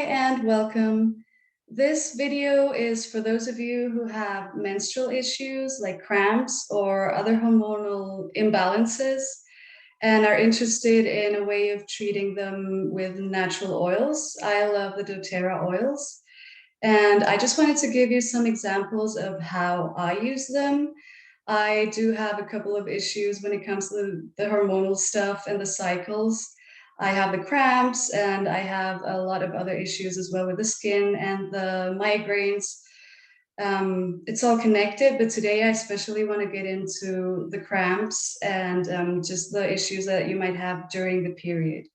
and welcome. This video is for those of you who have menstrual issues like cramps or other hormonal imbalances and are interested in a way of treating them with natural oils. I love the Doterra oils, and I just wanted to give you some examples of how I use them. I do have a couple of issues when it comes to the hormonal stuff and the cycles. I have the cramps and I have a lot of other issues as well with the skin and the migraines. It's all connected, but today I especially want to get into the cramps and just the issues that you might have during the period.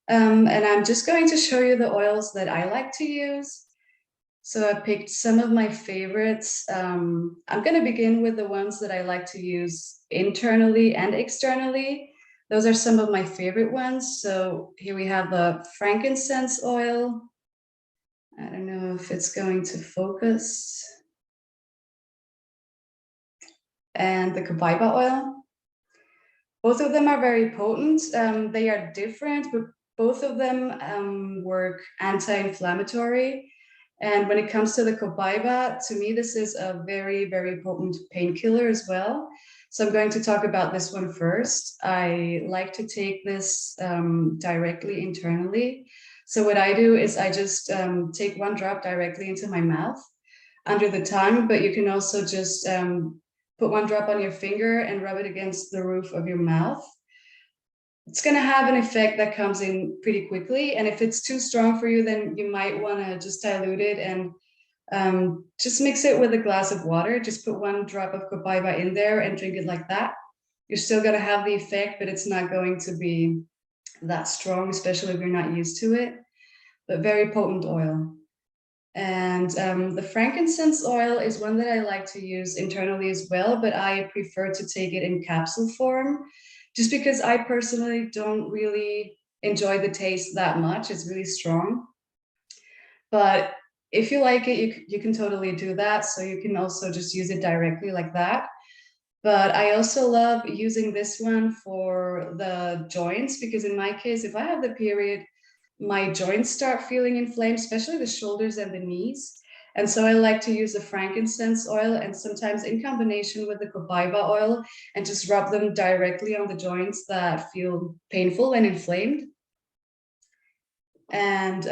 And I'm just going to show you the oils that I like to use. So I picked some of my favorites. I'm going to begin with the ones that I like to use internally and externally. Those are some of my favorite ones. So here we have the frankincense oil. I don't know if it's going to focus. And the copaiba oil. Both of them are very potent. They are different, but both of them work anti-inflammatory. And when it comes to the copaiba, to me, this is a very, very potent painkiller as well. So I'm going to talk about this one first. I like to take this directly internally. So what I do is I just take one drop directly into my mouth under the tongue, but you can also just put one drop on your finger and rub it against the roof of your mouth. It's going to have an effect that comes in pretty quickly. And if it's too strong for you, then you might want to just dilute it and just mix it with a glass of water. Just put one drop of copaiba in there and drink it like that. You're still going to have the effect, but it's not going to be that strong, especially if you're not used to it. But very potent oil. And the frankincense oil is one that I like to use internally as well, but I prefer to take it in capsule form, just because I personally don't really enjoy the taste that much. It's really strong. But if you like it, you can totally do that. So you can also just use it directly like that. But I also love using this one for the joints, because in my case, if I have the period, my joints start feeling inflamed, especially the shoulders and the knees. And so I like to use the frankincense oil and sometimes in combination with the copaiba oil and just rub them directly on the joints that feel painful and inflamed. And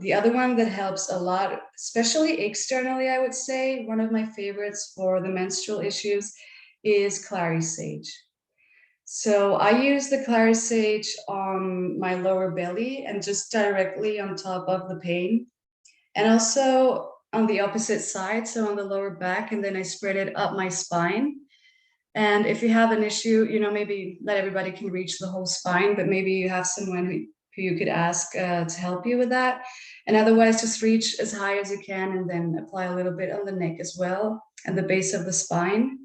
the other one that helps a lot, especially externally, I would say, one of my favorites for the menstrual issues is clary sage. So I use the clary sage on my lower belly and just directly on top of the pain, and also on the opposite side, so on the lower back, and then I spread it up my spine. And if you have an issue, maybe not everybody can reach the whole spine, but maybe you have someone who you could ask to help you with that. And otherwise, just reach as high as you can and then apply a little bit on the neck as well, and the base of the spine.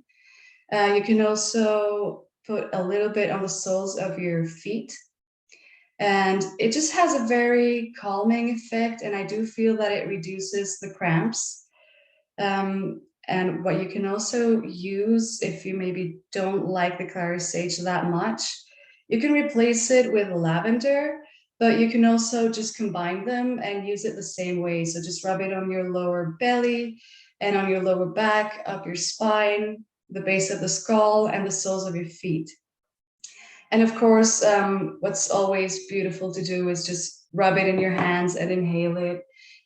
You can also put a little bit on the soles of your feet. And it just has a very calming effect. And I do feel that it reduces the cramps. And what you can also use, if you maybe don't like the clary sage that much, you can replace it with lavender, but you can also just combine them and use it the same way. So just rub it on your lower belly and on your lower back, up your spine, the base of the skull, and the soles of your feet. And of course, what's always beautiful to do is just rub it in your hands and inhale it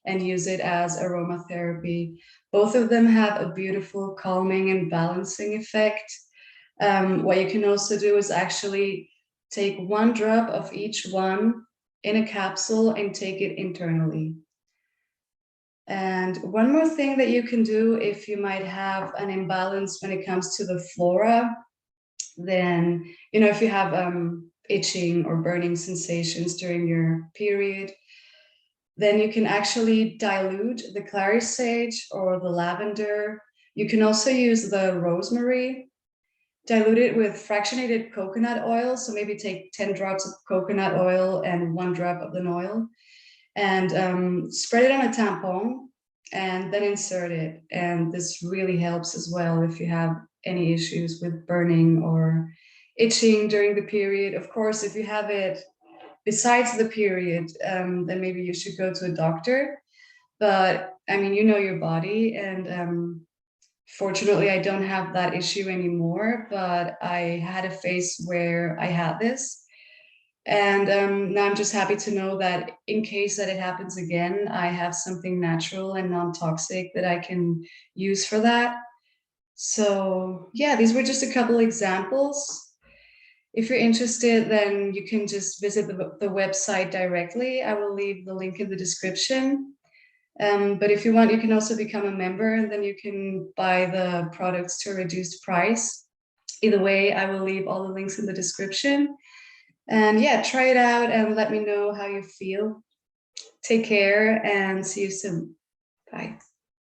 and use it as aromatherapy. Both of them have a beautiful calming and balancing effect. What you can also do is actually take one drop of each one in a capsule and take it internally. And one more thing that you can do if you might have an imbalance when it comes to the flora, then, if you have itching or burning sensations during your period, then you can actually dilute the clary sage or the lavender. You can also use the rosemary, dilute it with fractionated coconut oil. So maybe take 10 drops of coconut oil and 1 drop of the oil, and spread it on a tampon and then insert it. And this really helps as well if you have any issues with burning or itching during the period. Of course, if you have it besides the period, then maybe you should go to a doctor. But I mean, you know your body, and fortunately, I don't have that issue anymore, but I had a phase where I had this. And now I'm just happy to know that in case that it happens again, I have something natural and non-toxic that I can use for that. So yeah, these were just a couple examples. If you're interested, then you can just visit the website directly. I will leave the link in the description. But if you want, you can also become a member, and then you can buy the products to a reduced price. Either way, I will leave all the links in the description. And yeah, try it out and let me know how you feel. Take care and see you soon. Bye.